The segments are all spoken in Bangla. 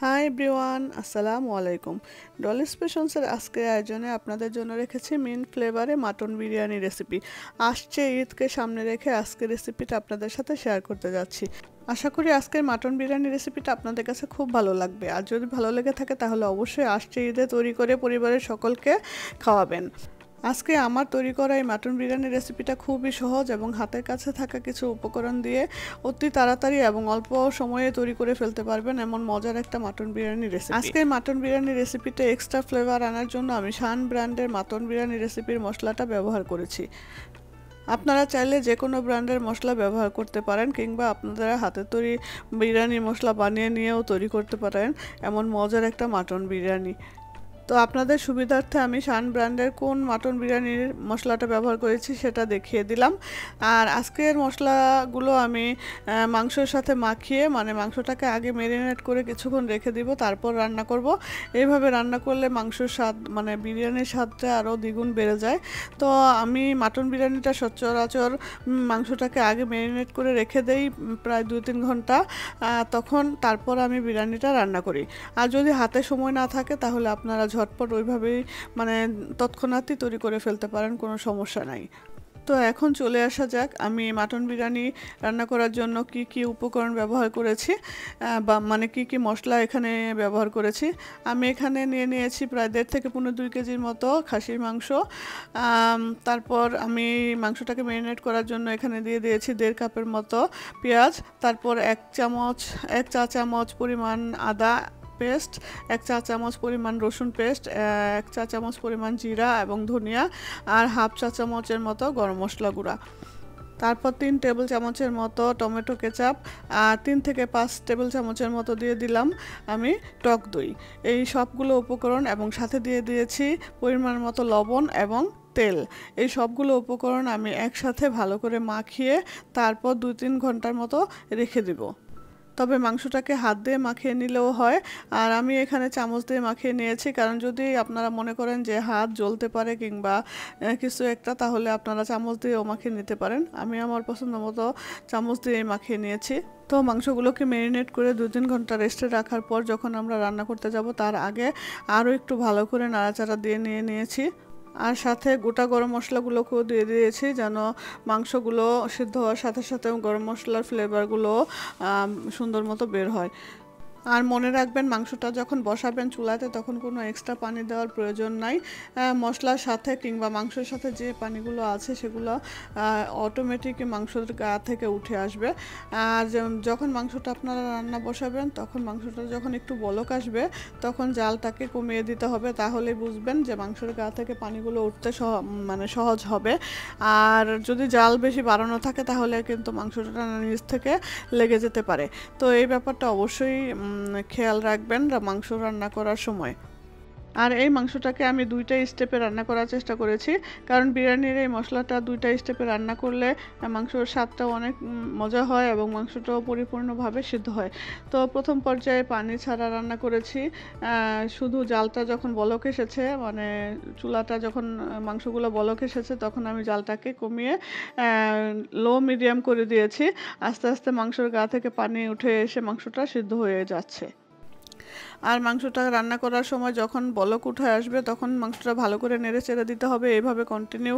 হাই এভরিওয়ান, আসসালামু আলাইকুম। ডলি স্পেশনসের আজকের আয়োজনে আপনাদের জন্য রেখেছি মিন্ট ফ্লেভারে মাটন বিরিয়ানি রেসিপি। আসছে ঈদকে সামনে রেখে আজকের রেসিপিটা আপনাদের সাথে শেয়ার করতে যাচ্ছি। আশা করি আজকের মাটন বিরিয়ানি রেসিপিটা আপনাদের কাছে খুব ভালো লাগবে। আর যদি ভালো লেগে থাকে তাহলে অবশ্যই আসছে ঈদে তৈরি করে পরিবারের সকলকে খাওয়াবেন। আজকে আমার তৈরি করা এই মাটন বিরিয়ানি রেসিপিটা খুবই সহজ এবং হাতের কাছে থাকা কিছু উপকরণ দিয়ে অতি তাড়াতাড়ি এবং অল্প সময়ে তৈরি করে ফেলতে পারবেন এমন মজার একটা মাটন বিরিয়ানি রেসিপি। আজকে মাটন বিরিয়ানি রেসিপিতে এক্সট্রা ফ্লেভার আনার জন্য আমি শান ব্র্যান্ডের মাটন বিরিয়ানি রেসিপির মশলাটা ব্যবহার করেছি। আপনারা চাইলে যে কোনো ব্র্যান্ডের মশলা ব্যবহার করতে পারেন, কিংবা আপনারা হাতে তৈরি বিরিয়ানি মশলা বানিয়ে নিয়েও তৈরি করতে পারেন এমন মজার একটা মাটন বিরিয়ানি। তো আপনাদের সুবিধার্থে আমি শান ব্র্যান্ডের কোন মাটন বিরিয়ানির মশলাটা ব্যবহার করেছি সেটা দেখিয়ে দিলাম। আর আজকের মশলাগুলো আমি মাংসের সাথে মাখিয়ে মাংসটাকে আগে ম্যারিনেট করে কিছুক্ষণ রেখে দিব, তারপর রান্না করব। এইভাবে রান্না করলে মাংসের স্বাদ বিরিয়ানির স্বাদটা আরও দ্বিগুণ বেড়ে যায়। তো আমি মাটন বিরিয়ানিটা সচরাচর মাংসটাকে আগে ম্যারিনেট করে রেখে দেই প্রায় 2-3 ঘন্টা, তারপর আমি বিরিয়ানিটা রান্না করি। আর যদি হাতে সময় না থাকে তাহলে আপনারা ঝটপট ওইভাবেই তৎক্ষণাৎই তৈরি করে ফেলতে পারেন, কোনো সমস্যা নাই। তো এখন চলে আসা যাক আমি মাটন বিরিয়ানি রান্না করার জন্য কি কি উপকরণ ব্যবহার করেছি, কি কি মশলা এখানে ব্যবহার করেছি। আমি এখানে নিয়েছি প্রায় 1.5 থেকে 2 কেজির মতো খাসির মাংস। তারপর আমি মাংসটাকে ম্যারিনেট করার জন্য এখানে দিয়ে দিয়েছি 1.5 কাপের মতো পেঁয়াজ, তারপর 1 চা চামচ পরিমাণ আদা পেস্ট, 1 চা চামচ পরিমাণ রসুন পেস্ট, 1 চা চামচ পরিমাণ জিরা এবং ধনিয়া, আর 1/2 চা চামচের মতো গরম মশলা গুঁড়া। তারপর 3 টেবিল চামচের মতো টমেটো কেচাপ, আর 3 থেকে 5 টেবিল চামচের মতো দিয়ে দিলাম আমি টক দই। এই সবগুলো উপকরণ এবং সাথে দিয়ে দিয়েছি পরিমাণ মতো লবণ এবং তেল। এই সবগুলো উপকরণ আমি একসাথে ভালো করে মাখিয়ে তারপর 2-3 ঘন্টার মতো রেখে দিব। তবে মাংসটাকে হাত দিয়ে মাখিয়ে নিলেও হয়, আর আমি এখানে চামচ দিয়ে মাখিয়ে নিয়েছি, কারণ যদি আপনারা মনে করেন যে হাত জ্বলতে পারে কিংবা কিছু একটা, তাহলে আপনারা চামচ দিয়েও মাখিয়ে নিতে পারেন। আমি আমার পছন্দ মতো চামচ দিয়ে মাখিয়ে নিয়েছি। তো মাংসগুলোকে ম্যারিনেট করে 2-3 ঘন্টা রেস্টে রাখার পর যখন আমরা রান্না করতে যাব তার আগে আরও একটু ভালো করে নাড়াচাড়া দিয়ে নিয়েছি। আর সাথে গোটা গরম মশলাগুলোকেও দিয়ে দিয়েছি, যেন মাংসগুলো সিদ্ধ হওয়ার সাথে সাথে গরম মশলার ফ্লেভারগুলো সুন্দর মতো বের হয়। আর মনে রাখবেন, মাংসটা যখন বসাবেন চুলাতে তখন কোনো এক্সট্রা পানি দেওয়ার প্রয়োজন নাই। মশলার সাথে কিংবা মাংসের সাথে যে পানিগুলো আছে সেগুলো অটোমেটিক মাংসের গা থেকে উঠে আসবে। আর যখন মাংসটা আপনারা রান্না বসাবেন তখন মাংসটা যখন একটু বলক আসবে তখন জালটাকে কমিয়ে দিতে হবে, তাহলে বুঝবেন যে মাংসের গা থেকে পানিগুলো উঠতে সহজ হবে। আর যদি জাল বেশি বাড়ানো থাকে তাহলে কিন্তু মাংসটা নিচ থেকে লেগে যেতে পারে। তো এই ব্যাপারটা অবশ্যই খেয়াল রাখবেন মাংস রান্না করার সময়। আর এই মাংসটাকে আমি 2টা স্টেপে রান্না করার চেষ্টা করেছি, কারণ বিরিয়ানির এই মশলাটা 2টা স্টেপে রান্না করলে মাংসর স্বাদটাও অনেক মজা হয় এবং মাংসটাও পরিপূর্ণভাবে সিদ্ধ হয়। তো প্রথম পর্যায়ে পানি ছাড়া রান্না করেছি, শুধু জালটা যখন বলক এসেছে, চুলাটা যখন মাংসগুলো বলক এসেছে তখন আমি জালটাকে কমিয়ে লো মিডিয়াম করে দিয়েছি। আস্তে আস্তে মাংসর গা থেকে পানি উঠে এসে মাংসটা সিদ্ধ হয়ে যাচ্ছে। আর মাংসটা রান্না করার সময় যখন বলক উঠে আসবে তখন মাংসটা ভালো করে নেড়ে চেড়ে দিতে হবে। এইভাবে কন্টিনিউ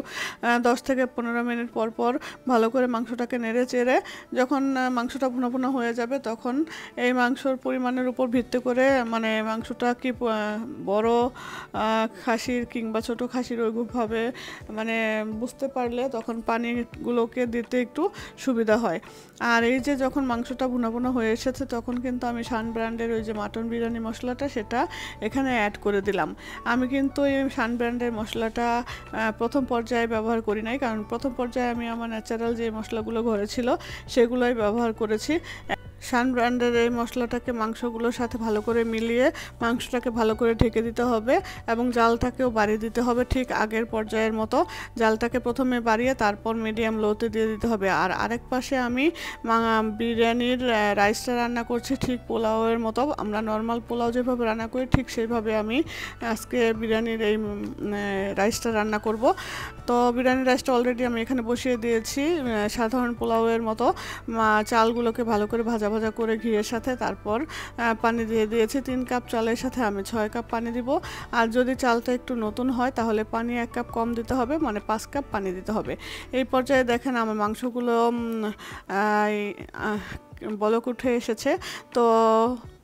10 থেকে 15 মিনিট পর পর ভালো করে মাংসটাকে নেড়ে চেড়ে যখন মাংসটা ভুনা ভুনা হয়ে যাবে তখন এই মাংসর পরিমাণের উপর ভিত্তি করে মাংসটা কি বড় খাসির কিংবা ছোট খাসির ওইভাবে বুঝতে পারলে তখন পানিগুলোকে দিতে একটু সুবিধা হয়। আর এই যে যখন মাংসটা ভুনা ভুনা হয়ে এসেছে তখন কিন্তু আমি শান ব্র্যান্ডের ওই যে মাটন বিরিয়ানি মশলাটা সেটা এখানে অ্যাড করে দিলাম। আমি কিন্তু এই শান ব্র্যান্ডের মশলাটা প্রথম পর্যায়ে ব্যবহার করি নাই, কারণ প্রথম পর্যায়ে আমি আমার ন্যাচারাল যে মশলাগুলো ঘরে ছিল সেগুলোই ব্যবহার করেছি। শান ব্র্যান্ডের এই মশলাটাকে মাংসগুলোর সাথে ভালো করে মিলিয়ে মাংসটাকে ভালো করে ঢেকে দিতে হবে এবং জালটাকেও বাড়িয়ে দিতে হবে, ঠিক আগের পর্যায়ের মতো। জালটাকে প্রথমে বাড়িয়ে তারপর মিডিয়াম লোতে দিয়ে দিতে হবে। আর আরেক পাশে আমি বিরিয়ানির রাইসটা রান্না করছি ঠিক পোলাওয়ের মতো। আমরা নর্মাল পোলাও যেভাবে রান্না করি ঠিক সেইভাবে আমি আজকে বিরিয়ানির এই রাইসটা রান্না করব। তো বিরিয়ানির রাইসটা অলরেডি আমি এখানে বসিয়ে দিয়েছি সাধারণ পোলাওয়ের মতো। চালগুলোকে ভালো করে ভাজা ভাজা করে ঘিয়ের সাথে। তারপর পানি দিয়ে দিয়েছি। 3 কাপ চালের সাথে আমি 6 কাপ পানি দিব। আর যদি চালটা একটু নতুন হয় তাহলে পানি 1 কাপ কম দিতে হবে, মানে 5 কাপ পানি দিতে হবে। এই পর্যায়ে দেখেন আমার মাংসগুলো বলক উঠে এসেছে। তো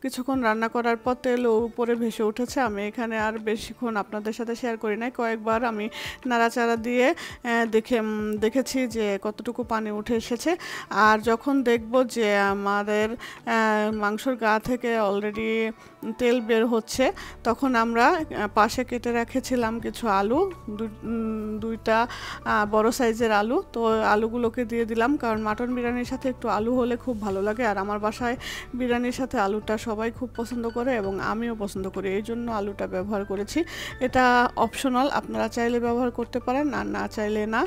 কিছুক্ষণ রান্না করার পর তেল উপরে ভেসে উঠেছে। আমি এখানে আর বেশিক্ষণ আপনাদের সাথে শেয়ার করি নাই, কয়েকবার আমি নাড়াচাড়া দিয়ে দেখেছি যে কতটুকু পানি উঠে এসেছে। আর যখন দেখব যে আমাদের মাংসর গা থেকে অলরেডি তেল বের হচ্ছে, তখন আমরা পাশে কেটে রেখেছিলাম কিছু আলু, দুইটা বড় সাইজের আলু। তো আলুগুলোকে দিয়ে দিলাম, কারণ মাটন বিরিয়ানির সাথে একটু আলু হলে খুব ভালো লাগে। আর আমার বাসায় বিরিয়ানির সাথে আলুটা সবাই খুব পছন্দ করে এবং আমিও পছন্দ করি, এই জন্য আলুটা ব্যবহার করেছি। এটা অপশনাল, আপনারা চাইলে ব্যবহার করতে পারেন আর না চাইলে না।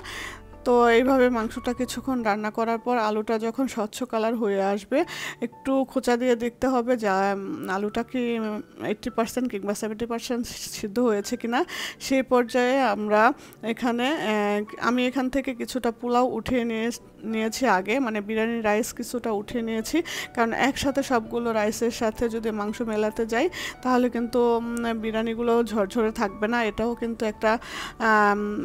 তো এইভাবে মাংসটা কিছুক্ষণ রান্না করার পর আলুটা যখন স্বচ্ছ কালার হয়ে আসবে, একটু খোঁচা দিয়ে দেখতে হবে যে আলুটা কি 80% কিংবা 70% সিদ্ধ হয়েছে কিনা। সেই পর্যায়ে আমি এখান থেকে কিছুটা পোলাও উঠিয়ে নিয়েছি আগে, মানে বিরিয়ানির রাইস কিছুটা উঠিয়ে নিয়েছি, কারণ একসাথে সবগুলো রাইসের সাথে যদি মাংস মেলাতে যাই তাহলে কিন্তু বিরিয়ানিগুলো ঝরঝরে থাকবে না। এটাও কিন্তু একটা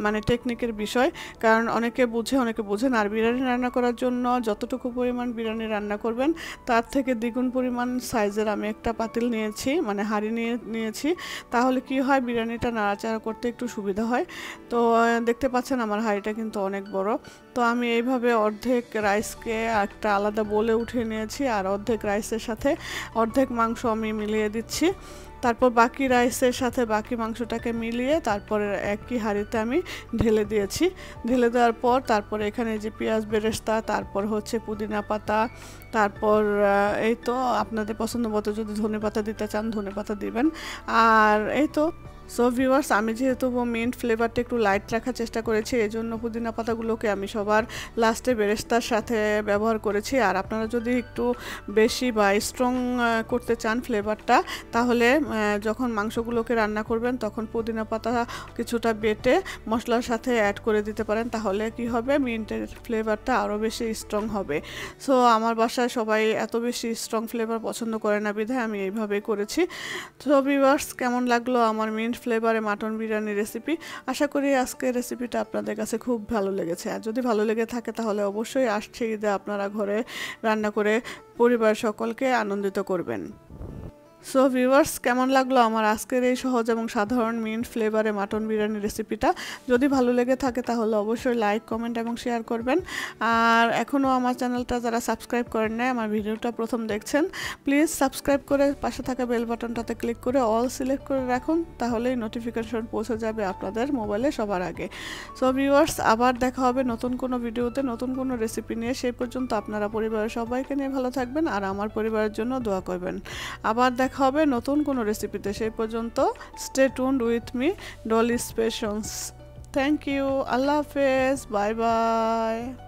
মানে টেকনিকের বিষয়, কারণ অনেকে বুঝে অনেকে বোঝেন। আর বিরিয়ানি রান্না করার জন্য যতটুকু পরিমাণ বিরিয়ানি রান্না করবেন তার থেকে দ্বিগুণ পরিমাণ সাইজের আমি একটা পাতিল নিয়েছি, মানে হাঁড়ি নিয়েছি। তাহলে কি হয়, বিরিয়ানিটা নাড়াচাড়া করতে একটু সুবিধা হয়। তো দেখতে পাচ্ছেন আমার হাঁড়িটা কিন্তু অনেক বড়। তো আমি এইভাবে অর্ধেক রাইসকে একটা আলাদা বলে উঠিয়ে নিয়েছি, আর অর্ধেক রাইসের সাথে অর্ধেক মাংস আমি মিলিয়ে দিচ্ছি। তারপর বাকি রাইসের সাথে বাকি মাংসটাকে মিলিয়ে তারপরে একই হাঁড়িতে আমি ঢেলে দিয়েছি। ঢেলে দেওয়ার পর তারপর এখানে যে পেঁয়াজ বেরেস্তা, তারপর হচ্ছে পুদিনা পাতা, তারপর এই তো আপনাদের পছন্দ মতো যদি ধনে পাতা দিতে চান ধনে পাতা দিবেন। আর এই তো সো ভিউয়ার্স, আমি যেহেতু মিন্ট ফ্লেভারটা একটু লাইট রাখার চেষ্টা করেছি, এই জন্য পুদিনা পাতাগুলোকে আমি সবার লাস্টে বেরেস্তার সাথে ব্যবহার করেছি। আর আপনারা যদি একটু বেশি বা স্ট্রং করতে চান ফ্লেভারটা, তাহলে যখন মাংসগুলোকে রান্না করবেন তখন পুদিনা পাতা কিছুটা বেটে মশলার সাথে অ্যাড করে দিতে পারেন। তাহলে কি হবে, মিন্টের ফ্লেভারটা আরও বেশি স্ট্রং হবে। সো আমার বাসায় সবাই এত বেশি স্ট্রং ফ্লেভার পছন্দ করে না, বিধায় আমি এইভাবেই করেছি। তো ভিউয়ার্স, কেমন লাগলো আমার মিন্ট ফ্লেভারে মাটন বিরিয়ানি রেসিপি? আশা করি আজকের রেসিপিটা আপনাদের কাছে খুব ভালো লেগেছে। আর যদি ভালো লেগে থাকে তাহলে অবশ্যই আসছে ঈদে আপনারা ঘরে রান্না করে পরিবার সকলকে আনন্দিত করবেন। সো ভিউয়ার্স, কেমন লাগলো আমার আজকের এই সহজ এবং সাধারণ মিন্ট ফ্লেভারে মাটন বিরিয়ানি রেসিপিটা? যদি ভালো লেগে থাকে তাহলে অবশ্যই লাইক, কমেন্ট এবং শেয়ার করবেন। আর এখনও আমার চ্যানেলটা যারা সাবস্ক্রাইব করেন নাই, আমার ভিডিওটা প্রথম দেখছেন, প্লিজ সাবস্ক্রাইব করে পাশে থাকা বেল বাটনটাতে ক্লিক করে অল সিলেক্ট করে রাখুন, তাহলেই নোটিফিকেশন পৌঁছে যাবে আপনাদের মোবাইলে সবার আগে। সো ভিউয়ার্স, আবার দেখা হবে নতুন কোনো ভিডিওতে নতুন কোনো রেসিপি নিয়ে। সেই পর্যন্ত আপনারা পরিবারের সবাইকে নিয়ে ভালো থাকবেন আর আমার পরিবারের জন্য দোয়া করবেন। আবার দেখা হবে নতুন কোনো রেসিপিতে। সেই পর্যন্ত stay tuned with me, Dolly স্পেশনস। থ্যাংক ইউ, আল্লাহ হাফেজ, বাই বাই।